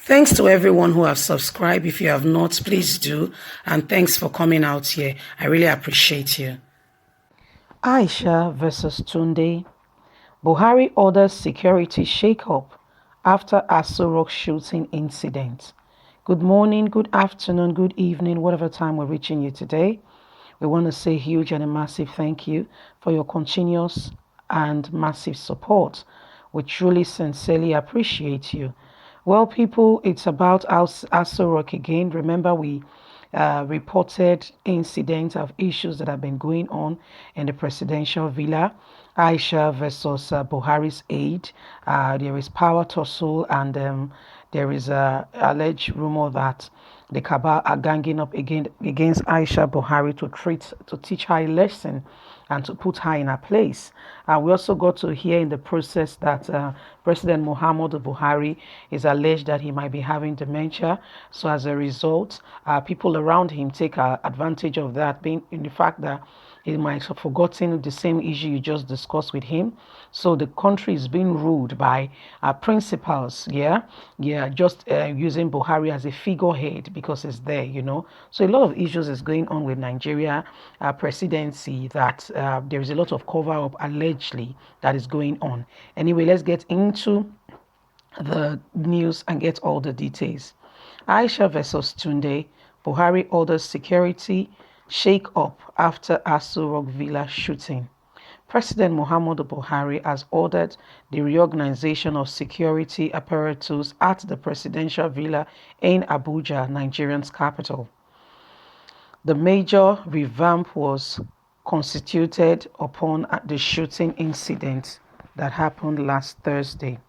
Thanks to everyone who have subscribed. If you have not, please do. And thanks for coming out here. I really appreciate you. Aisha versus Tunde. Buhari orders security shake-up after Aso shooting incident. Good morning, good afternoon, good evening, whatever time we're reaching you today. We want to say huge and a massive thank you for your continuous and massive support. We truly sincerely appreciate you. Well, people, it's about Aso Rock again. Remember, we reported incidents of issues that have been going on in the presidential villa. Aisha versus Buhari's aide. There is power tussle, and there is a alleged rumor that the cabal are ganging up against Aisha Buhari to teach her a lesson and to put her in her place. We also got to hear in the process that President Muhammadu Buhari is alleged that he might be having dementia. So as a result, people around him take advantage of that, being in the fact that he might have forgotten the same issue you just discussed with him. So the country is being ruled by principals, just using Buhari as a figurehead because it's there. So a lot of issues is going on with Nigeria presidency that there is a lot of cover-up allegedly that is going on. Anyway, let's get into the news and get all the details. Aisha versus Tunde. Buhari orders security shake up after Aso Rock Villa shooting. President Muhammadu Buhari has ordered the reorganization of security apparatus at the presidential villa in Abuja, Nigeria's capital. The major revamp was constituted upon the shooting incident that happened last Thursday.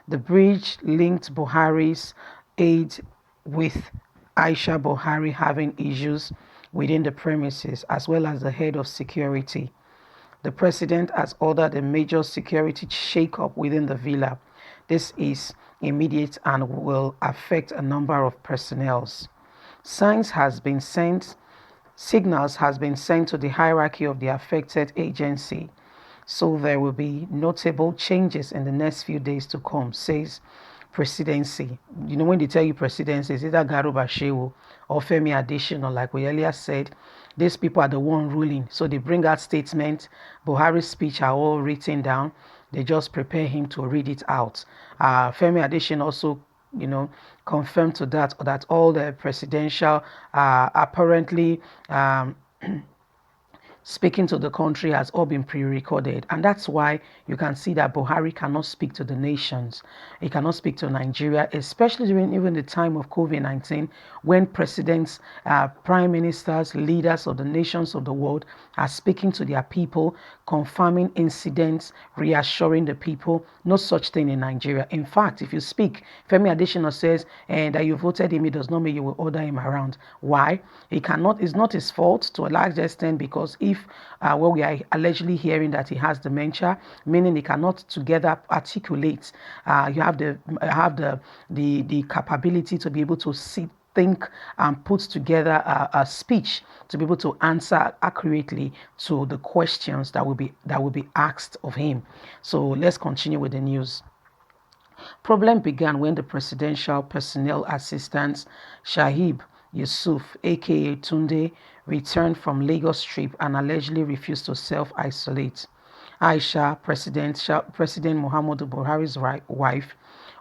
The bridge linked Buhari's aide with Aisha Buhari having issues within the premises, as well as the head of security. The president has ordered a major security shake-up within the villa. This is immediate and will affect a number of personnel. Signals has been sent to the hierarchy of the affected agency. So there will be notable changes in the next few days to come, says Presidency. When they tell you Presidency, it's either Garuba Shehu or Femi Adesina, like we earlier said. These people are the one ruling. So they bring out statements. Buhari's speech are all written down. They just prepare him to read it out. Femi Adesina also confirmed to that all the presidential apparently speaking to the country has all been pre-recorded, and that's why you can see that Buhari cannot speak to the nations. He cannot speak to Nigeria, especially during even the time of COVID-19, when presidents, prime ministers, leaders of the nations of the world are speaking to their people, confirming incidents, reassuring the people. No such thing in Nigeria. In fact, if you speak, Femi Adesina says that you voted him, it does not mean you will order him around. Why? It's not his fault to a large extent, because if we are allegedly hearing that he has dementia, meaning he cannot together articulate, you have the capability to be able to think and put together a speech to be able to answer accurately to the questions that will be asked of him. So let's continue with the news. Problem began when the presidential personnel assistant Shahib Yusuf, aka Tunde, returned from Lagos trip and allegedly refused to self-isolate. Aisha, President Muhammadu Buhari's wife,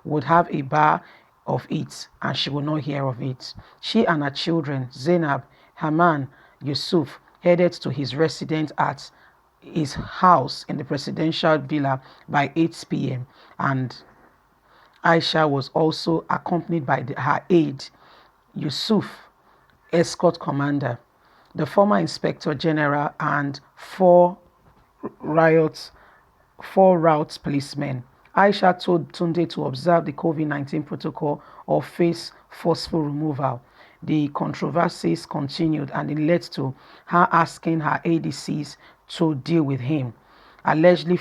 would have a bar of it and she would not hear of it. She and her children, Zainab, Haman, Yusuf, headed to his residence at his house in the presidential villa by 8 p.m. and Aisha was also accompanied by her aide, Yusuf, escort commander, the former inspector general, and four route policemen. Aisha told Tunde to observe the COVID-19 protocol or face forceful removal. The controversies continued and it led to her asking her ADCs to deal with him. Allegedly,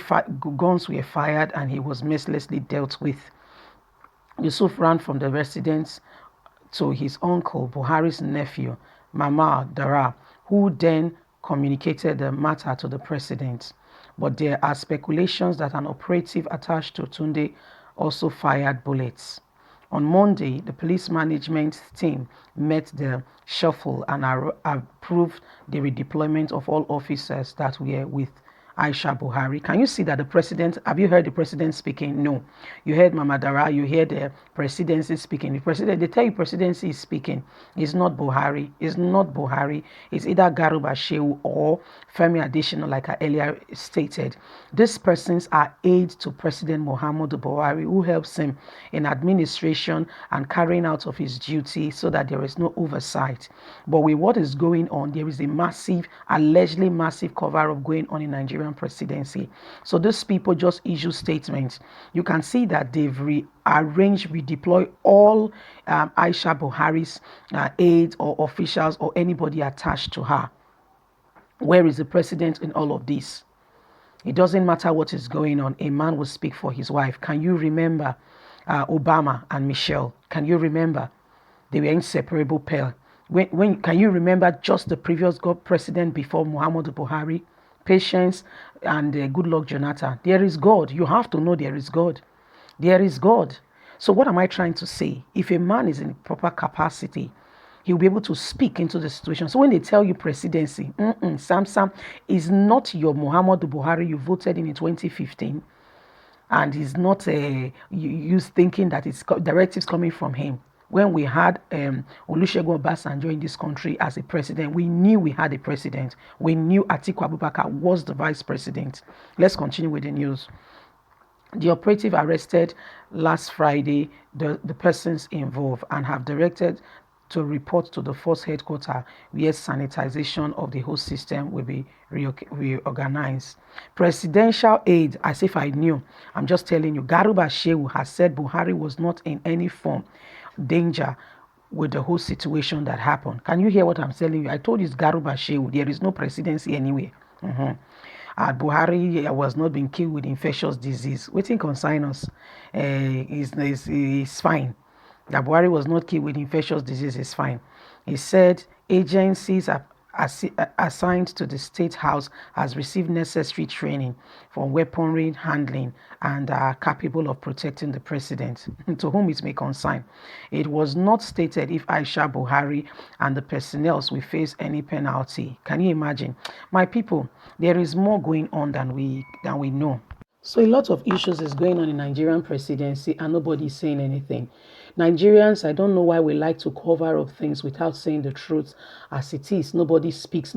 guns were fired and he was mercilessly dealt with. Yusuf ran from the residence to his uncle, Buhari's nephew, Mama Dara, who then communicated the matter to the president. But there are speculations that an operative attached to Tunde also fired bullets. On Monday, the police management team met the shuffle and approved the redeployment of all officers that were with Aisha Buhari. Can you see that the president, have you heard the president speaking? No. You heard Mama Dara, you heard the presidency speaking. The president, they tell you presidency is speaking. It's not Buhari. It's not Buhari. It's either Garuba Shehu or Femi Adesina, like I earlier stated. These persons are aides to President Muhammadu Buhari, who helps him in administration and carrying out of his duty so that there is no oversight. But with what is going on, there is a massive, allegedly massive cover-up going on in Nigerian presidency. So these people just issue statements. You can see that they've rearranged, redeploy all Aisha Buhari's aides or officials or anybody attached to her. Where is the president in all of this? It doesn't matter what is going on. A man will speak for his wife. Can you remember Obama and Michelle? Can you remember? They were inseparable pair. When can you remember just the previous God president before Muhammadu Buhari? Patience and Goodluck Jonathan. There is God. You have to know there is God. There is God. So what am I trying to say? If a man is in proper capacity, he'll be able to speak into the situation. So when they tell you presidency, Sam is not your Muhammadu Buhari you voted in 2015, and he's not you thinking that it's directives coming from him. When we had Olusegun Obasanjo in this country as a president, we knew we had a president. We knew Atiku Abubakar was the vice president. Let's continue with the news. The operative arrested last Friday the persons involved and have directed to report to the force headquarters where sanitization of the whole system will be reorganized. Presidential aide, as if I knew, I'm just telling you, Garuba Shehu has said Buhari was not in any form danger with the whole situation that happened. Can you hear what I'm telling you? I told you it's Garuba Shehu. There is no presidency anywhere. Buhari was not being killed with infectious disease. Waiting consign us is fine. That Buhari was not killed with infectious disease is fine. He said agencies are assigned to the State House has received necessary training for weaponry handling and are capable of protecting the president, to whom it may concern. It was not stated if Aisha Buhari and the personnel will face any penalty. Can you imagine? My people, there is more going on than we know. So a lot of issues is going on in Nigerian presidency and nobody is saying anything. Nigerians, I don't know why we like to cover up things without saying the truth as it is. Nobody speaks,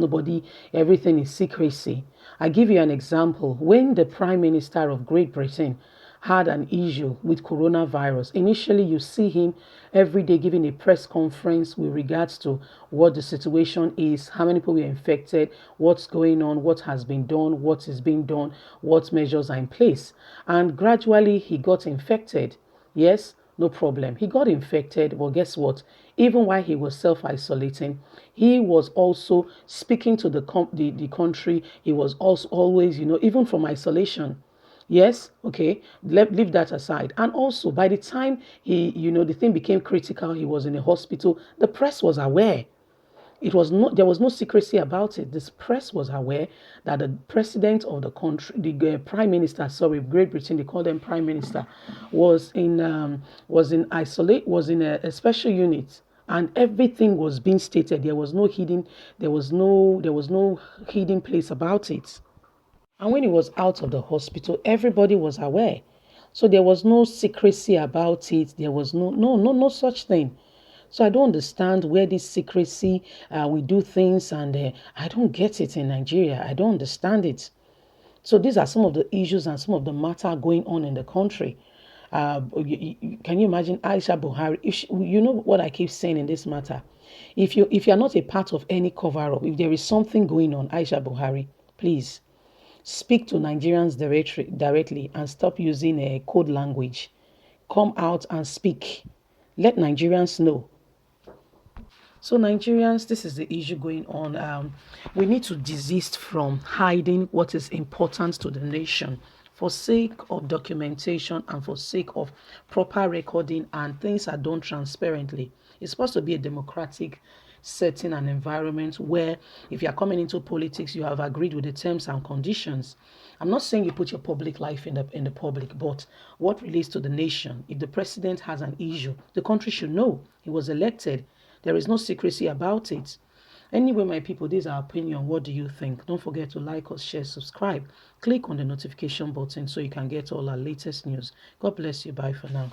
everything is secrecy. I give you an example. When the Prime Minister of Great Britain had an issue with coronavirus, initially you see him every day giving a press conference with regards to what the situation is, how many people were infected, what's going on, what has been done, what is being done, what measures are in place. And gradually he got infected. Yes, no problem. He got infected. Well, guess what? Even while he was self-isolating, he was also speaking to the country. He was also always, even from isolation. Yes, okay, leave that aside. And also, by the time the thing became critical, he was in a hospital, the press was aware. There was no secrecy about it. This press was aware that the president of the country, the prime minister, Great Britain, they call them prime minister, was in a special unit, and everything was being stated. There was no hidden place about it. And when he was out of the hospital, everybody was aware. So there was no secrecy about it. There was no such thing. So I don't understand where this secrecy, we do things and I don't get it in Nigeria. I don't understand it. So these are some of the issues and some of the matter going on in the country. Can you imagine Aisha Buhari? You know what I keep saying in this matter. If you're not a part of any cover-up, if there is something going on, Aisha Buhari, please speak to Nigerians directly and stop using a code language. Come out and speak. Let Nigerians know. So Nigerians, this is the issue going on. We need to desist from hiding what is important to the nation for sake of documentation and for sake of proper recording, and things are done transparently. It's supposed to be a democratic setting an environment where if you're coming into politics, you have agreed with the terms and conditions. I'm not saying you put your public life in the public, but what relates to the nation, if the president has an issue, the country should know he was elected. There is no secrecy about it. Anyway, my people, this is our opinion. What do you think? Don't forget to like us, share, subscribe. Click on the notification button so you can get all our latest news. God bless you. Bye for now.